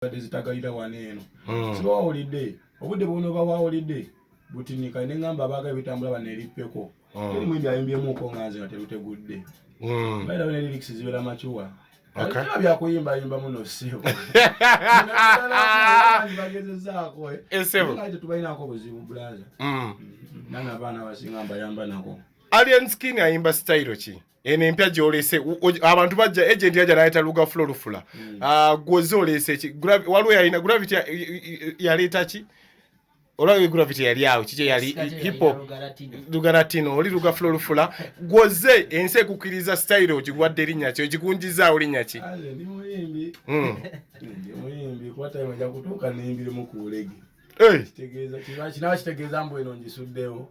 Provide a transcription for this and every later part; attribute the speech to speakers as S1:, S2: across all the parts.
S1: zitagalira waneeno siba wawulidde obudde bwonoba wawulidde butinika ne ngamba abaagala bitambula baneerippeko eri mwimbi ayimbyemu nga nze nga terutegudde baira bene lyrics zibeera machuwa kila byakuyimbayimba muno ssebo bagezezaako nga tetubalinaako buzibu bulaza nanga abaana basinga mbayamba nako
S2: Alien Skin ayimba style ki ene empya gyolese abantu bajja agent yaja naita luga florufula gwoze olese ki waliwo yalina gravity yaleta ki olwawe gravity yali awo kije yali hip hop lugaratino oli luga florufula gwoze ense kukiriza style okigwadde linnya kyo kikunjiza olinya ki
S1: ndi muyimbi ndi muyimbi kwa time ja kutuka nimbire mu kulege kitegeeza kinawa kitegeeza mbu eno njisuddewo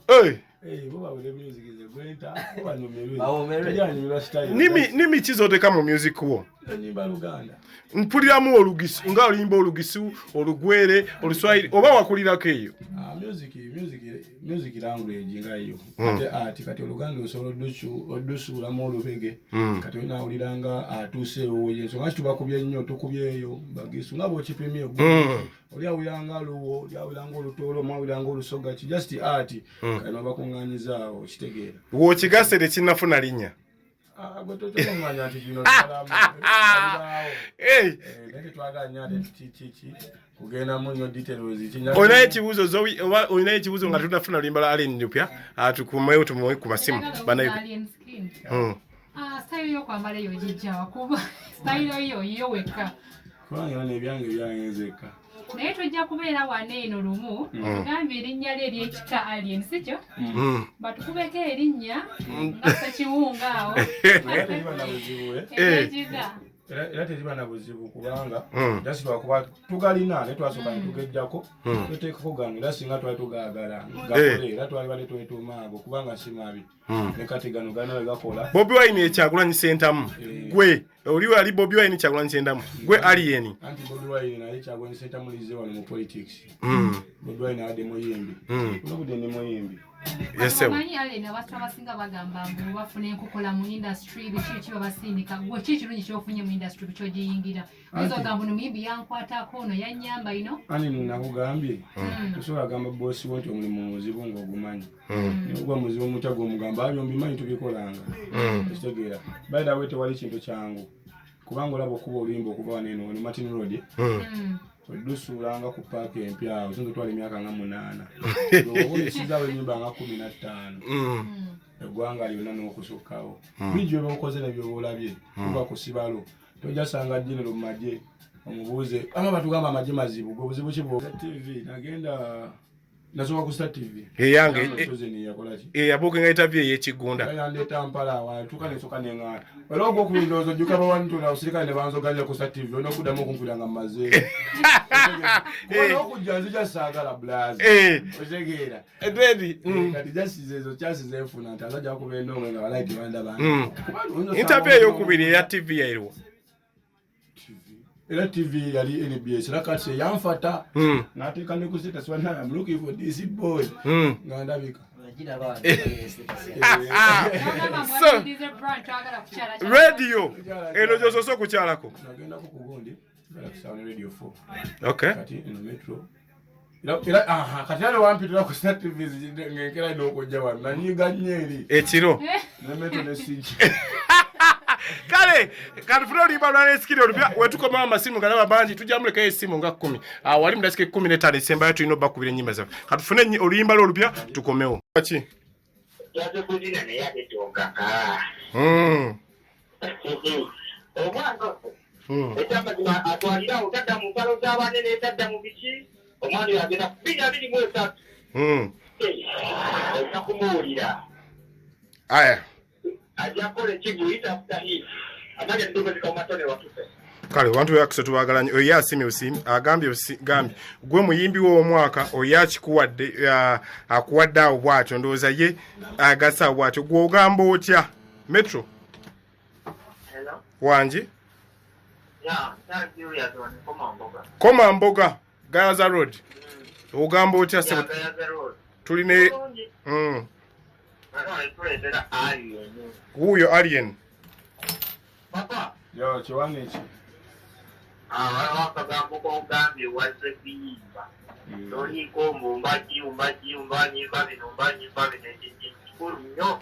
S1: boba wele music is a great boba numerwe
S2: nimi kizoteka mu music wo
S1: nimba Luganda
S2: mpuliramu olugisu nga olimba olugisu olugwere oluswahili oba wakulirako eyo
S1: music language nga iyo kati Oluganda osobola oddusuulamu olubege kati onawuliranga atuuseewo Yesonga kitubakubye nnyo tukubyeyo bagisu nga bwokipimye oli awuliranga luwo oli awuliranga olutoolo mwawuliranga olusoga ki just art kati nobakuŋŋaanyizaawo kitegeera
S2: wookigase tekinnafuna linnya
S1: gwetokyomanya nti gino kugenda munyo details
S2: olinayo ekibuuzo nga tunafuna lulimba Alien lupya tukumeyo tumuwe ku masimu banayo
S3: style yo kwambala yo jijjawa kuba style yo weka
S1: kubanga nebyange byangezeka
S3: naye tujja kubeera waneeno lumu tugambye erinnya lye ery'ekika Alien sikyo batukubeko erinnya nga sekiwunga awo
S1: era teriba na buzibu kubanga just lwakuba tugalina ne twasooka ne tugejjako tuteekako gano era singa twali tugaagala gakole era twali bale twetuumaago kubanga simabi ne kati gano we gakola
S2: Bobi Wine ekyagulanyi sentamu gwe oli ali Bobi Wine ekyagulanyi sentamu gwe Alien
S1: anti Bobi Wine naye ekyagulanyi sentamu lize wano mu politics Bobi Wine adde muyimbi nobudde ndi muyimbi
S3: Amanyi Alien abantu abasinga bagamba mbu bafuna enkokola mu industry biki kibabasindika gwe ki kirungi kyofunye mu industry kyogiyingira ezo gambo no muyimbi yankwatako ono yannyamba ino
S1: ani nakugambye tosobola gamba bosi wo nti omulimu muzibu ng'ogumanyi nogwa muzibu omutya gw'omugamba abyombi manyi tubikolanga ekitegeera by the way tewali kintu kyangu kubanga olaba okuba oluyimba okuva waneeno wano Martin Road odusuulanga ku paaka empya awo singa twala emyaka nga 8 obulisizaawo ennyumba nga 15 eggwanga lyonna n'okusukkawo bijjo byokoze nebyoba olabye kuba ku sibalo tojasanga genero mu magye omubuuze ama batugamba amagye mazibu gwe buzibu ki TV nagenda nasoba ku Star TV
S2: yange
S1: yakolaki
S2: yabuuka nga interview ey'ekigunda
S1: yandeeta Mpala awantuka nesoka neŋŋaata era ogwokubindoozo ojjuka bawantula osirikale ne banzoganya ku Star TV olina okuddamu okumpulira nga mmazeeyo okujja nzija saagala bulazi otegeera kati jasize ezo kyasize enfuna nti azajja kuba endongo nga balaiti bandaba
S2: interview ey'okubiri eya TV yairiwo
S1: era TV yali NBS era kati yanfata n'ateeka ne ku status wana I'm looking for this boy nga ndabika
S2: radio eno gyosoose okukyalako
S1: nagendako ku gundi Sound Radio 4
S2: okay
S1: kati eno metro era kati ale wampitira ku Star TV ng'enkera n'okujja wano nanyiga nnyo eri
S2: ekiro
S1: ne metro ne sigi
S2: kale kanfuna olimba lwana eskiri olupya wetukomawo amasimu galaba bangi tujamulekayo essimu nga 10 wali mu dasika 15 esembayo tulina obbakubira ennyimba zaffe katufune oluyimba lwo olupya tukomewo ki
S4: yazekuzina naye atetongaka ekyamazima atwalira otadda mu mpalo z'abaane n'etadda mu biki omwana yagenda ku 23 olina kumuwulira
S2: aya
S4: ajakole kiguyita kutahi amanya ndogozi kwa matone watupe
S2: kale wantu yakuse tubagalanye oyo asimye usimye agambye gambye gwe muyimbi wo omwaka oyo akikuwadde akuwadde awo bwatyo ndowooza ye agasa bwatyo gwe ogamba otya metro
S4: hello
S2: wangi
S4: koma
S2: mboga Gaza Road ogamba otya se tuline huyo Alien
S4: papa
S1: yo chiwani chi
S4: Akagambo k'ogambye wazze kuyimba. Toliiko mbumba nyimba bino kikulu nnyo.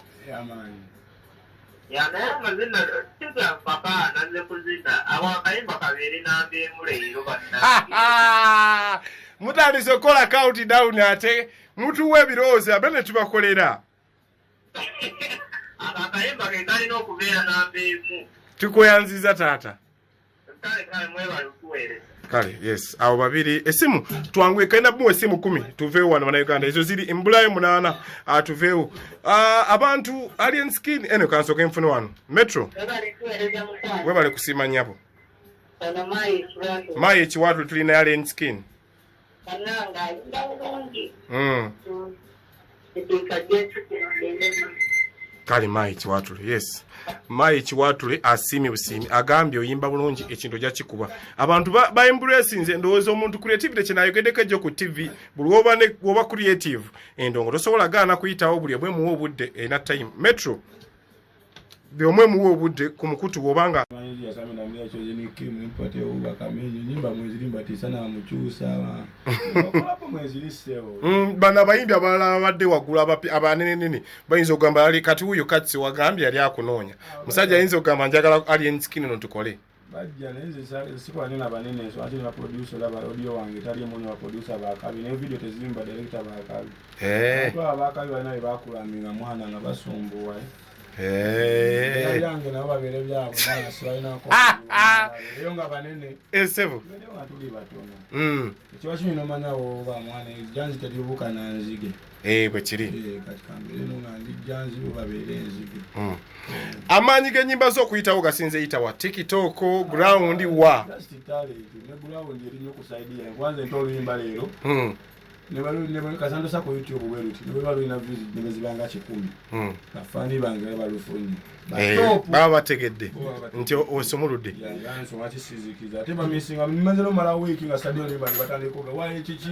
S4: Naye amazina kigamba nanze kuzina abo akayimba kabeere nambeemu leero bannange.
S2: Mutandise okukola countdown ate mutuwa ebirowoozo abe ne tubakolera.
S4: Akayimba ke kalina okubeera nambeemu.
S2: Tukweyanziza taata.
S4: Kale mwebale okuweereza.
S2: Kale, yes. Awo babiri esimu twanguye kaina bumwe esimu 10 tuveewo wano bana Uganda. Ezo ziri embulayo 8 tuveewo. Abantu alien skin eno kansoke nfune wano. Metro. Webale kusima nyabo. Mai ekiwatu tulina alien skin. Kali mai ekiwatule, yes. Mai ekiwatule asimi busimi agambye oyimba bulungi ekintu ja kikuba. Abantu ba embrace nze ndowooza omuntu creativity kinayogedeko jo ku TV bulwoba ne woba creative endongo tosobola gaana kuyitawo buli bwe muwo budde ena time. Metro byomwe muwo budde ku mukutu wobanga bana bayimbi abalala badde wagula abanene nene bayinza okugamba ali kati huyo Kati wagambye yali akunoonya musajja ayinza okugamba njagala alien skin no tukole
S1: bajja nenze sikwanye nabanene so ate na producer laba audio wange tali munyo wa producer bakabi ne video tezimba director bakabi kwa bakabi bana bakulamira mwana nga basumbuwa yange nabo babere byabo bana sirayina ko yonga banene
S2: esevo
S1: atuli batono ekyo kimino manya wo ba mwana janzi tadibuka na nzige
S2: bwe kiri
S1: kati kambere nunga janzi babere nzige
S2: amanyi genyimba zo kuyitawo gasinze yita wa TikTok ground wa
S1: ne ground erinyo kusaidia kwanza ntolo yimba lero ne kasando sako YouTube weruti ne balina visit ne bezibanga 10 kafani bange balufuni
S2: baba bategedde nti osomuludde
S1: yanganso mati sizikiza ate bamisinga mmazero mala week nga sadio ne bali batandiko ga waye chichi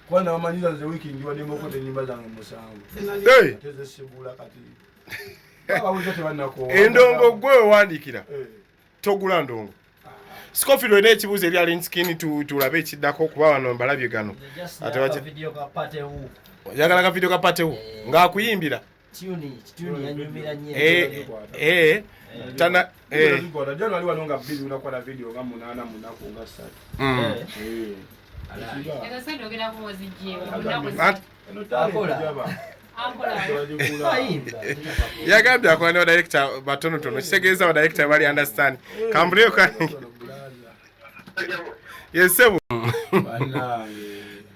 S1: kwana wamanyiza ze week ndi wademo ko te nyimba zange musango teze sibula kati baba wote banako
S2: endongo gwe wandikira togula ndongo Scofield ene ekibuuzo eri alien skin tulabe ekiddako okuba wano mbalabye gano ate wache
S5: video ka pate hu
S2: yagala ka video ka pate hu ng'akuyimbira
S5: tuni yanyumira nnyo
S2: tana
S1: ngoda jana ali wanonga busy unakwata video nga 8 munako nga 3
S3: Era sendo ogera kuwozijjewa
S1: Akakola
S2: yagambye akola director batonotono kitegeeza ba director bali understand kambuleo ka yesebu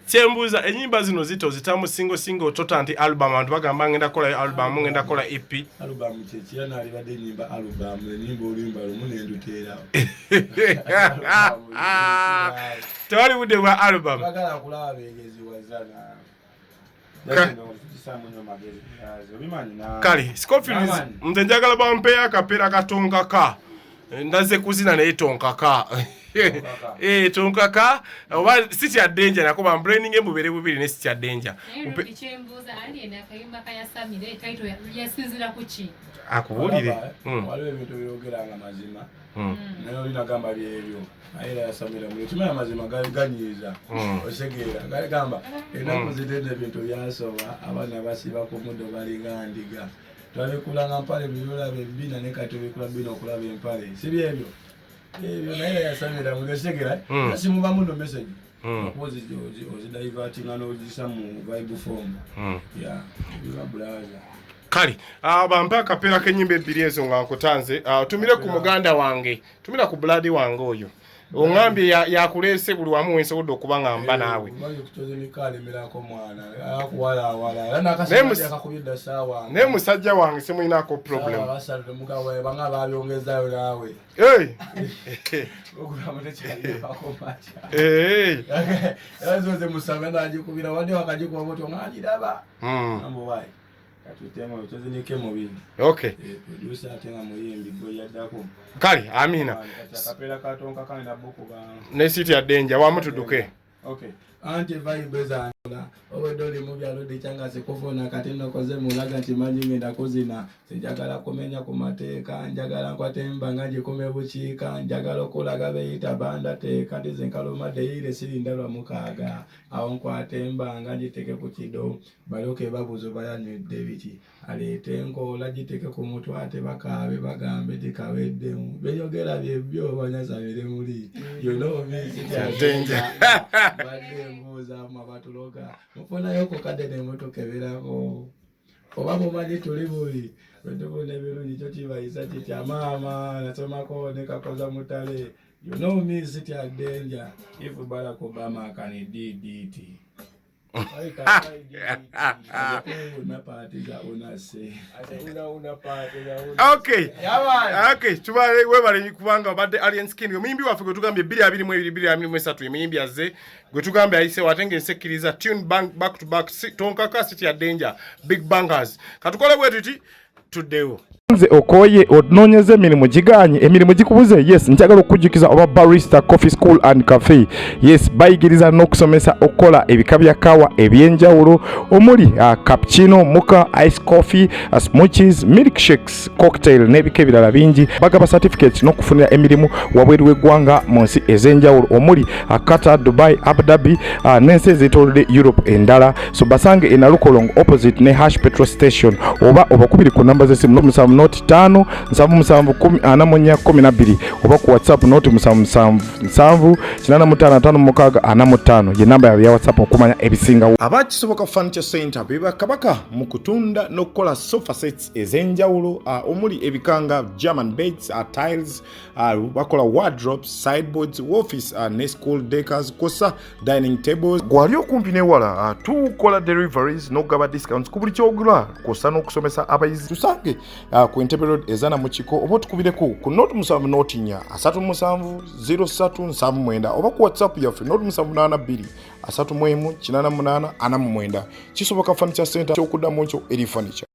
S2: Kyembuuza enyimba zino zito zitamu single totanti album abantu bagamba ngenda kola album ngenda kola EP
S1: album kyekira nali badde nyimba album enyimba olimba lumu nendutera
S2: tewali budde bwa album
S1: bagala kulaba begezi wazana
S2: kale Scofield nze njagala bampeya akapera katonkaka ndaze kuzina naye tonkaka tonkaka oba si kya danger nakuba branding embubere bubiri ne si kya danger
S3: Kyembuuza ali akayimba kaya Samire title yasinzira ku ki
S2: akubulire
S1: waliwo ebintu byogeranga mazima naye olina gamba byebyo ayera yasamira mu kimaya mazima ganyiza osegeera gamba ennaku zitende ebintu byasoba abaana basiba ku muddo balinga ndiga twabikulanga mpale biyola bebina ne kati bikula bino okulaba empale si byebyo ebyo naye yasamira mu osegeera nasimuba muno message okuzi ozidivertinga n'ozisa mu vibe form biba blaza
S2: kali bampa akapera k'ennyimba ebbiri ezo nga nkutanze tumire ku muganda wange tumira ku blood wange oyo ongambye yakuleese buli wamu wensobodde okuba nga mba naawe naye musajja wange simulinako problem okay kali amina
S1: kapera katonka kana buku ba
S2: ne siti ya danger wamu tuduke
S1: okay anti vibe zanjula owedoli mu byalo dikyanga sikufuna kati nokoze mulaga nti manyi ngenda kuzina sinjagala kumenya ku mateeka njagala nkwatemba nga ngikume bukiika njagala okulaga beyita banda teeka ndize nkalumadde yire sirindalwa mukaaga awo nkwatemba nga ngiteke ku kido baloke babuzo bayanywedde biki aleete enkoola giteke ku mutwe ate bakaabe bagambe tikaweddemu Byogera byebyo banyazabire muli badde mbuuza mabatuloga mufunayo ku kadde ne mutukeberako oba mumanyi tuli buli bwetubuna ebirungi kyo kibayisa kitya maama nasomako ne kakoza mutale city at danger if Barack Obama can DDT
S2: Okay, tubale webale kubanga badde Alien Skin omuyimbi waffe gwe tugambye 2023 emiyimbi azze gwe tugambye ayise watenge Akiriiza tune back to back tonkaka city ya danger big bangers katukole bwe tuti tuddewo nze okoye ononyeze emirimu giganye emirimu gikubuze yes njagala okujjukiza oba barista coffee school and cafe yes bayigiriza n'okusomesa okola ebika bya kawa ebyenjawulo omuli cappuccino mocha ice coffee smoothies milkshakes cocktail n'ebika ebirala bingi bagaba certificates n'okufunira emirimu wabweru w'eggwanga mu nsi ez'enjawulo omuli Qatar, Dubai, Abu Dhabi n'ensi ez'etoolodde Europe endala so basange e Nalukolong opposite ne Hash petrol station oba obakubiri ku namba z'essimu noti 5 7 oba ku WhatsApp noti 7 ye namba ya WhatsApp okumanya ebisinga abakisoboka furniture center beba kabaka mu kutunda n'okukola sofa sets ez'enjawulo omuli ebikanga German beds tiles bakola wardrobes sideboards office ne school decors kosa dining tables gwali okumpi newala tukola deliveries n'ogaba discounts ku buli kyogula kosa n'okusomesa abayizi tusange ku Entebbe Road ezana mu kiko oba tukubireko ku note 7 note 4 37 0379 oba ku WhatsApp yaffe note 782 31 88 49 kisoboka furniture center kyokuddamu kyo eri furniture